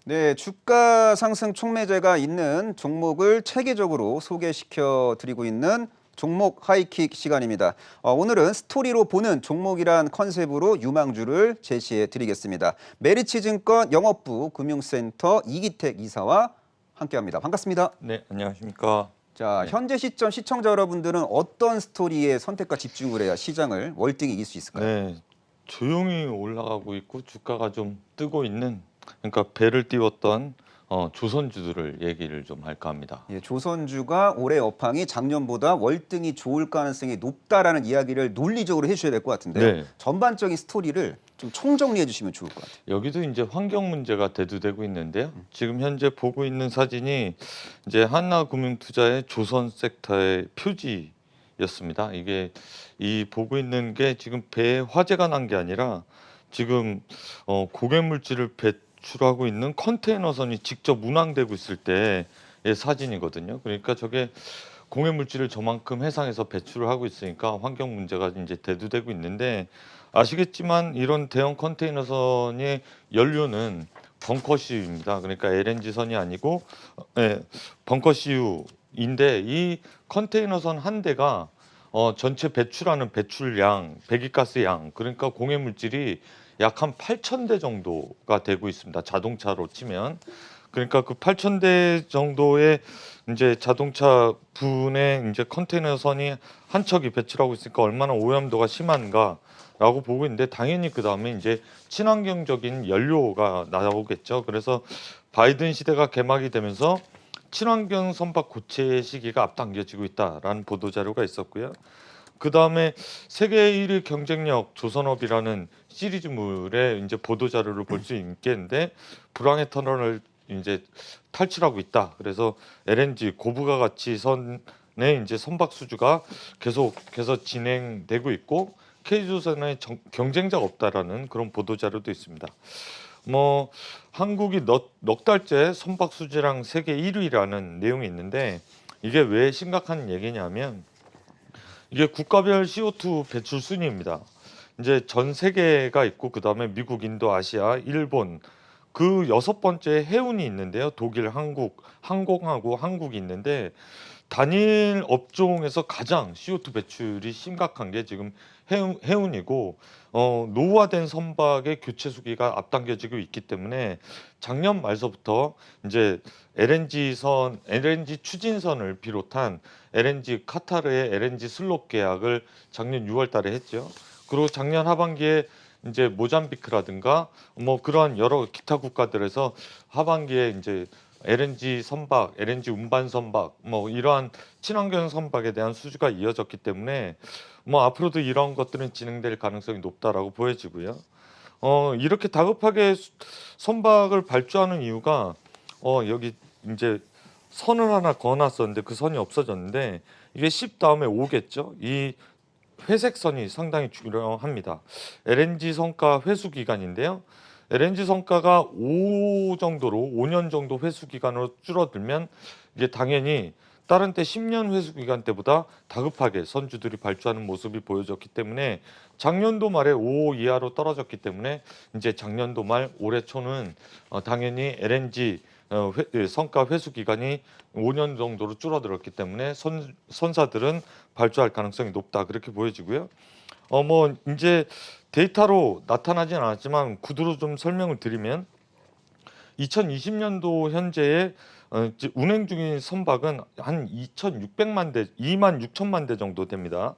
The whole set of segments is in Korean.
네, 주가 상승 촉매제가 있는 종목을 체계적으로 소개시켜 드리고 있는 종목 하이킥 시간입니다. 오늘은 스토리로 보는 종목이란 컨셉으로 유망주를 제시해 드리겠습니다. 메리츠증권 영업부 금융센터 이기택 이사와 함께합니다. 반갑습니다. 네, 안녕하십니까. 자, 네. 현재 시점 시청자 여러분들은 어떤 스토리에 선택과 집중을 해야 시장을 월등히 이길 수 있을까요? 네, 조용히 올라가고 있고 주가가 좀 뜨고 있는, 그러니까 배를 띄웠던 조선주들을 얘기를 좀 할까 합니다. 예, 조선주가 올해 업황이 작년보다 월등히 좋을 가능성이 높다라는 이야기를 논리적으로 해주셔야 될 것 같은데요. 네, 전반적인 스토리를 좀 총정리해 주시면 좋을 것 같아요. 여기도 이제 환경 문제가 대두되고 있는데요. 지금 현재 보고 있는 사진이 이제 한나금융투자의 조선 섹터의 표지였습니다. 이게 이 보고 있는 게 지금 배에 화재가 난 게 아니라 지금 고개 물질을 배출하고 있는 컨테이너선이 직접 운항되고 있을 때의 사진이거든요. 그러니까 저게 공해 물질을 저만큼 해상에서 배출을 하고 있으니까 환경 문제가 이제 대두되고 있는데, 아시겠지만 이런 대형 컨테이너선의 연료는 벙커시유입니다. 그러니까 LNG선이 아니고 벙커시유인데, 이 컨테이너선 한 대가 전체 배출하는 배출량, 배기가스 양, 그러니까 공해 물질이 약 한 8,000대 정도가 되고 있습니다. 자동차로 치면. 그러니까 그 8,000대 정도의 이제 자동차 분의 이제 컨테이너선이 한 척이 배출하고 있으니까 얼마나 오염도가 심한가라고 보고 있는데, 당연히 그 다음에 이제 친환경적인 연료가 나오겠죠. 그래서 바이든 시대가 개막이 되면서 친환경 선박 고체 시기가 앞당겨지고 있다라는 보도 자료가 있었고요. 그 다음에 세계 1위 경쟁력 조선업이라는 시리즈물의 이제 보도 자료를 볼 수 있겠는데, 불황의 터널을 이제 탈출하고 있다. 그래서 LNG 고부가 가치선의 이제 선박 수주가 계속해서 진행되고 있고, K조선의 경쟁자가 없다라는 그런 보도 자료도 있습니다. 뭐 한국이 넉 달째 선박 수주량 세계 1위라는 내용이 있는데, 이게 왜 심각한 얘기냐면 이게 국가별 CO2 배출 순위입니다. 이제 전 세계가 있고, 그 다음에 미국, 인도, 아시아, 일본, 그 6번째 해운이 있는데요. 독일, 한국, 항공하고 한국이 있는데, 단일 업종에서 가장 CO2 배출이 심각한 게 지금 해운이고, 노후화된 선박의 교체 수기가 앞당겨지고 있기 때문에 작년 말서부터 이제 LNG 추진선을 비롯한 LNG 카타르의 LNG 슬롯 계약을 작년 6월달에 했죠. 그리고 작년 하반기에 이제 모잠비크라든가 뭐 그러한 여러 기타 국가들에서 하반기에 이제 LNG 선박, LNG 운반 선박, 뭐 이러한 친환경 선박에 대한 수주가 이어졌기 때문에 뭐 앞으로도 이런 것들은 진행될 가능성이 높다라고 보여지고요. 이렇게 다급하게 선박을 발주하는 이유가 여기 이제 선을 하나 그어놨었는데 그 선이 없어졌는데, 이게 10 다음에 5겠죠. 이 회색 선이 상당히 중요합니다. LNG 성과 회수 기간인데요. LNG 성과가 5년 정도 회수 기간으로 줄어들면 이게 당연히 다른 때 10년 회수 기간 때보다 다급하게 선주들이 발주하는 모습이 보여졌기 때문에, 작년도 말에 5 이하로 떨어졌기 때문에 이제 작년도 말 올해 초는 당연히 LNG 성과 회수 기간이 5년 정도로 줄어들었기 때문에 선사들은 발주할 가능성이 높다, 그렇게 보여지고요. 뭐 이제 데이터로 나타나진 않았지만 구두로 좀 설명을 드리면, 2020년도 현재의 이제 운행 중인 선박은 한 2,600만 대, 2만 6천만 대 정도 됩니다.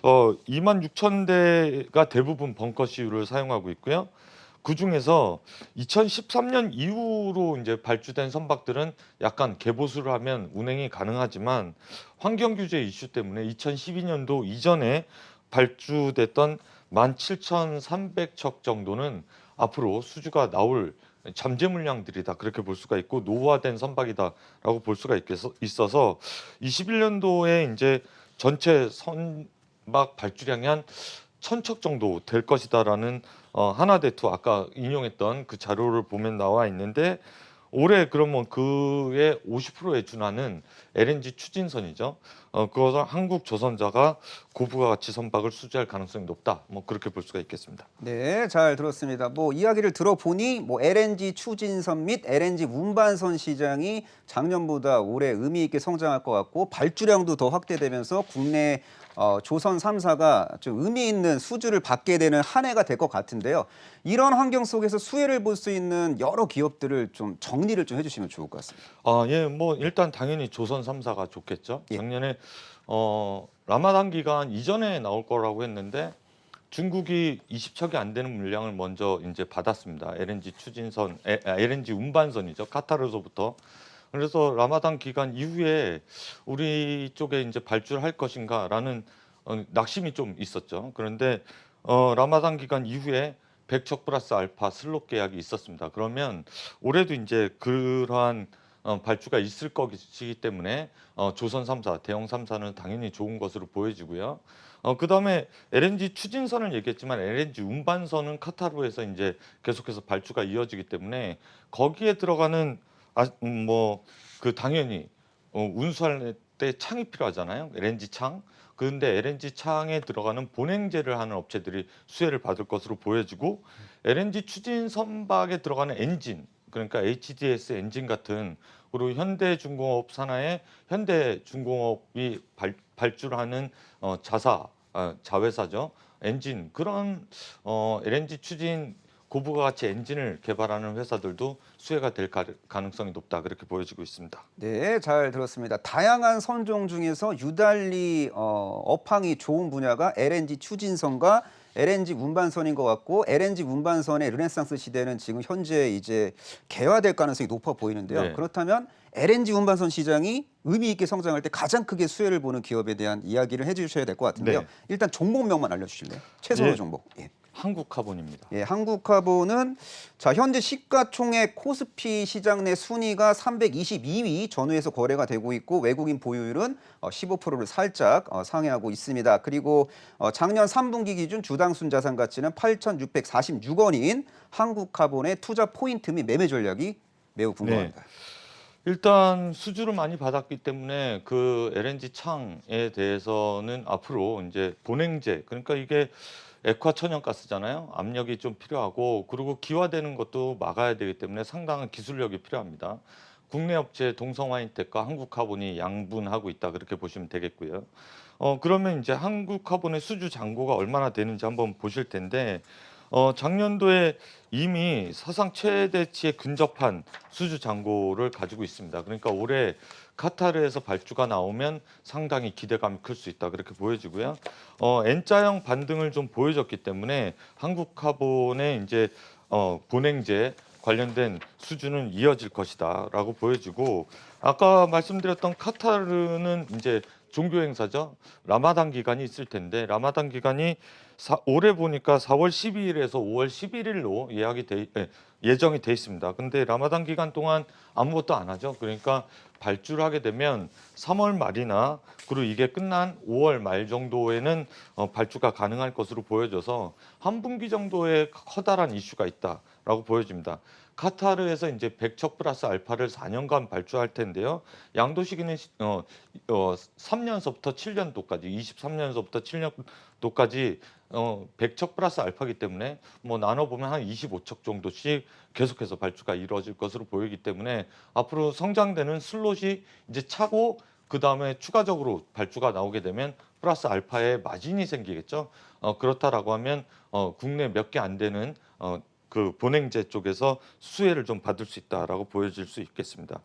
2만 6천 대가 대부분 벙커시유를 사용하고 있고요. 그 중에서 2013년 이후로 이제 발주된 선박들은 약간 개보수를 하면 운행이 가능하지만, 환경 규제 이슈 때문에 2012년도 이전에 발주됐던 17,300척 정도는 앞으로 수주가 나올 잠재 물량들이다, 그렇게 볼 수가 있고, 노후화된 선박이다라고 볼 수가 있어서 21년도에 이제 전체 선박 발주량이 한 1,000척 정도 될 것이다라는 하나대투 아까 인용했던 그 자료를 보면 나와 있는데, 올해 그러면 그의 50%에 준하는 LNG 추진선이죠. 그것을 한국조선자가 고부가 가치 선박을 수주할 가능성이 높다. 뭐 그렇게 볼 수가 있겠습니다. 네, 잘 들었습니다. 뭐 이야기를 들어보니 뭐 LNG 추진선 및 LNG 운반선 시장이 작년보다 올해 의미 있게 성장할 것 같고 발주량도 더 확대되면서 국내 조선 3사가 좀 의미 있는 수주를 받게 되는 한 해가 될 것 같은데요. 이런 환경 속에서 수혜를 볼 수 있는 여러 기업들을 좀 정리를 좀 해주시면 좋을 것 같습니다. 예, 뭐 일단 당연히 조선 3사가 좋겠죠. 예. 작년에 라마단 기간 이전에 나올 거라고 했는데 중국이 20척이 안 되는 물량을 먼저 이제 받았습니다. LNG 추진선, LNG 운반선이죠. 카타르로부터. 그래서 라마단 기간 이후에 우리 쪽에 이제 발주를 할 것인가라는 낙심이 좀 있었죠. 그런데 라마단 기간 이후에 100척 플러스 알파 슬롯 계약이 있었습니다. 그러면 올해도 이제 그러한 발주가 있을 것이기 때문에 조선 3사, 대형 3사는 당연히 좋은 것으로 보여지고요. 그다음에 LNG 추진선을 얘기했지만 LNG 운반선은 카타르에서 이제 계속해서 발주가 이어지기 때문에 거기에 들어가는 뭐 그 당연히 운수할 때 창이 필요하잖아요. LNG 창. 그런데 LNG 창에 들어가는 본행제를 하는 업체들이 수혜를 받을 것으로 보여지고 LNG 추진 선박에 들어가는 엔진 그러니까 HDS 엔진 같은 그리고 현대중공업 산하의 현대중공업이 발주를 하는 자회사죠. 엔진 그런 LNG 추진 고부가 가치 엔진을 개발하는 회사들도 수혜가 될 가능성이 높다 그렇게 보여지고 있습니다. 네, 잘 들었습니다. 다양한 선종 중에서 유달리 업황이 좋은 분야가 LNG 추진선과 LNG 운반선인 것 같고 LNG 운반선의 르네상스 시대는 지금 현재 이제 개화될 가능성이 높아 보이는데요. 네. 그렇다면 LNG 운반선 시장이 의미 있게 성장할 때 가장 크게 수혜를 보는 기업에 대한 이야기를 해주셔야 될 것 같은데요. 네. 일단 종목명만 알려주실래요? 최선호 예. 종목. 예. 한국카본입니다. 예, 한국카본은 자 현재 시가총액 코스피 시장 내 순위가 322위 전후에서 거래가 되고 있고 외국인 보유율은 15%를 살짝 상회하고 있습니다. 그리고 작년 3분기 기준 주당 순자산 가치는 8,646원인 한국카본의 투자 포인트 및 매매 전략이 매우 궁금합니다. 일단 수주를 많이 받았기 때문에 그 LNG 창에 대해서는 앞으로 이제 본행제 그러니까 이게 액화 천연가스잖아요. 압력이 좀 필요하고 그리고 기화되는 것도 막아야 되기 때문에 상당한 기술력이 필요합니다. 국내 업체 동성화인텍과 한국카본이 양분하고 있다 그렇게 보시면 되겠고요. 그러면 이제 한국카본의 수주 잔고가 얼마나 되는지 한번 보실 텐데 작년도에 이미 사상 최대치에 근접한 수주 잔고를 가지고 있습니다. 그러니까 올해 카타르에서 발주가 나오면 상당히 기대감이 클 수 있다 그렇게 보여지고요. N자형 반등을 좀 보여줬기 때문에 한국카본의 이제 본행제 관련된 수주는 이어질 것이다라고 보여지고 아까 말씀드렸던 카타르는 이제 종교 행사죠. 라마단 기간이 있을 텐데 라마단 기간이 올해 보니까 4월 12일에서 5월 11일로 예정이 돼 있습니다. 근데 라마단 기간 동안 아무것도 안 하죠. 그러니까 발주를 하게 되면 3월 말이나 그리고 이게 끝난 5월 말 정도에는 발주가 가능할 것으로 보여져서 한 분기 정도의 커다란 이슈가 있다라고 보여집니다. 카타르에서 이제 100척 플러스 알파를 4년간 발주할 텐데요. 양도 시기는 3년서부터 7년도까지, 23년서부터 7년도까지 100척 플러스 알파기 때문에 뭐 나눠 보면 한 25척 정도씩 계속해서 발주가 이루어질 것으로 보이기 때문에 앞으로 성장되는 슬롯이 이제 차고 그다음에 추가적으로 발주가 나오게 되면 플러스 알파의 마진이 생기겠죠. 그렇다라고 하면 국내 몇 개 안 되는 그 본행제 쪽에서 수혜를 좀 받을 수 있다라고 보여질 수 있겠습니다.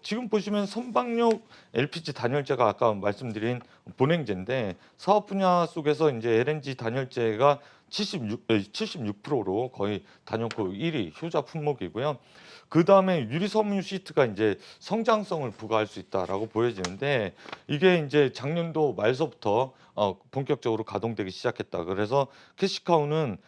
지금 보시면 선박용 LPG 단열재가 아까 말씀드린 본행제인데 사업 분야 속에서 이제 LNG 단열재가 76%로 거의 단연코 1위 효자 품목이고요. 그 다음에 유리섬유 시트가 이제 성장성을 부과할 수 있다라고 보여지는데 이게 이제 작년도 말서부터 본격적으로 가동되기 시작했다. 그래서 캐시카우는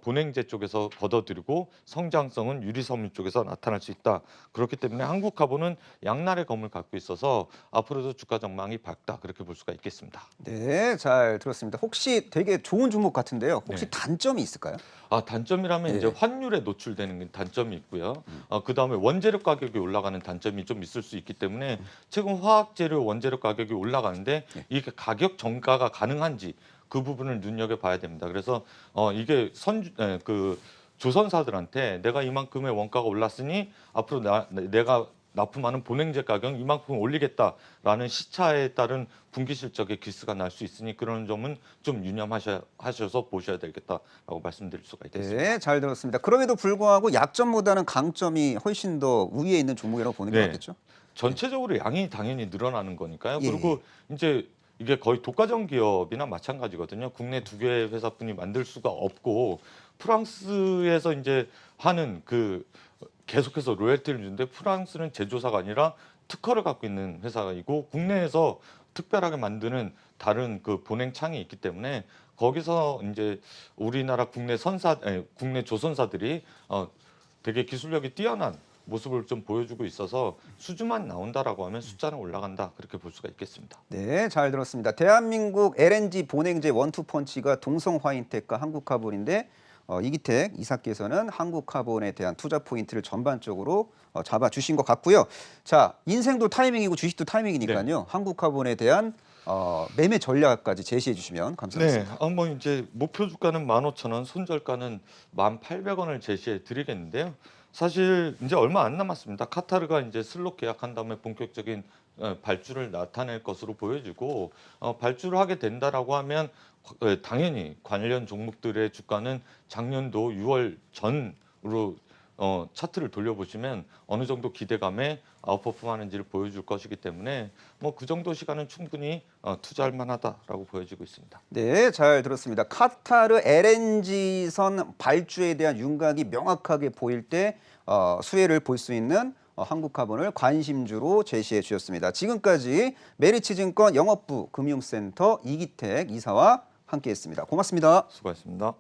본행제 쪽에서 걷어들이고 성장성은 유리섬유 쪽에서 나타날 수 있다. 그렇기 때문에 한국화보는 양날의 검을 갖고 있어서 앞으로도 주가 전망이 밝다. 그렇게 볼 수가 있겠습니다. 네, 잘 들었습니다. 혹시 되게 좋은 종목 같은데요. 혹시 네. 단점이 있을까요? 단점이라면 예. 이제 환율에 노출되는 게 단점이 있고요. 그다음에 원재료 가격이 올라가는 단점이 좀 있을 수 있기 때문에 최근 화학재료 원재료 가격이 올라가는데 예. 이게 가격 전가가 가능한지 그 부분을 눈여겨봐야 됩니다. 그래서 이게 그 조선사들한테 내가 이만큼의 원가가 올랐으니 앞으로 내가 납품하는 본행제 가격 이만큼 올리겠다라는 시차에 따른 분기 실적에 기스가 날 수 있으니 그런 점은 좀 유념하셔서 보셔야 되겠다라고 말씀드릴 수가 있겠습니다. 네, 잘 들었습니다. 그럼에도 불구하고 약점보다는 강점이 훨씬 더 우위에 있는 종목이라고 보는 게 네. 맞겠죠? 전체적으로 양이 당연히 늘어나는 거니까요. 예. 그리고 이제 이게 거의 독과점 기업이나 마찬가지거든요. 국내 두 개의 회사뿐이 만들 수가 없고 프랑스에서 이제 하는 그 계속해서 로열티를 주는데 프랑스는 제조사가 아니라 특허를 갖고 있는 회사이고 국내에서 특별하게 만드는 다른 그 본행창이 있기 때문에 거기서 이제 우리나라 국내 조선사들이 되게 기술력이 뛰어난 모습을 좀 보여주고 있어서 수주만 나온다라고 하면 숫자는 올라간다 그렇게 볼 수가 있겠습니다. 네, 잘 들었습니다. 대한민국 LNG 본행제 원투펀치가 동성화인텍과 한국카본인데 이기택 이사께서는 한국카본에 대한 투자 포인트를 전반적으로 잡아주신 것 같고요. 자, 인생도 타이밍이고 주식도 타이밍이니까요. 한국카본에 대한 매매 전략까지 제시해 주시면 네, 감사하겠습니다. 뭐 이제 목표 주가는 15,000원, 손절가는 1,800원을 제시해 드리겠는데요. 사실 이제 얼마 안 남았습니다. 카타르가 이제 슬롯 계약한 다음에 본격적인 발주를 나타낼 것으로 보여지고 발주를 하게 된다라고 하면 당연히 관련 종목들의 주가는 작년도 6월 전으로 차트를 돌려보시면 어느 정도 기대감에 아웃퍼폼하는지를 보여줄 것이기 때문에 뭐 그 정도 시간은 충분히 투자할 만하다라고 보여지고 있습니다. 네, 잘 들었습니다. 카타르 LNG선 발주에 대한 윤곽이 명확하게 보일 때 수혜를 볼 수 있는 한국카본을 관심주로 제시해 주셨습니다. 지금까지 메리츠증권 영업부 금융센터 이기택 이사와 함께했습니다. 고맙습니다. 수고하셨습니다.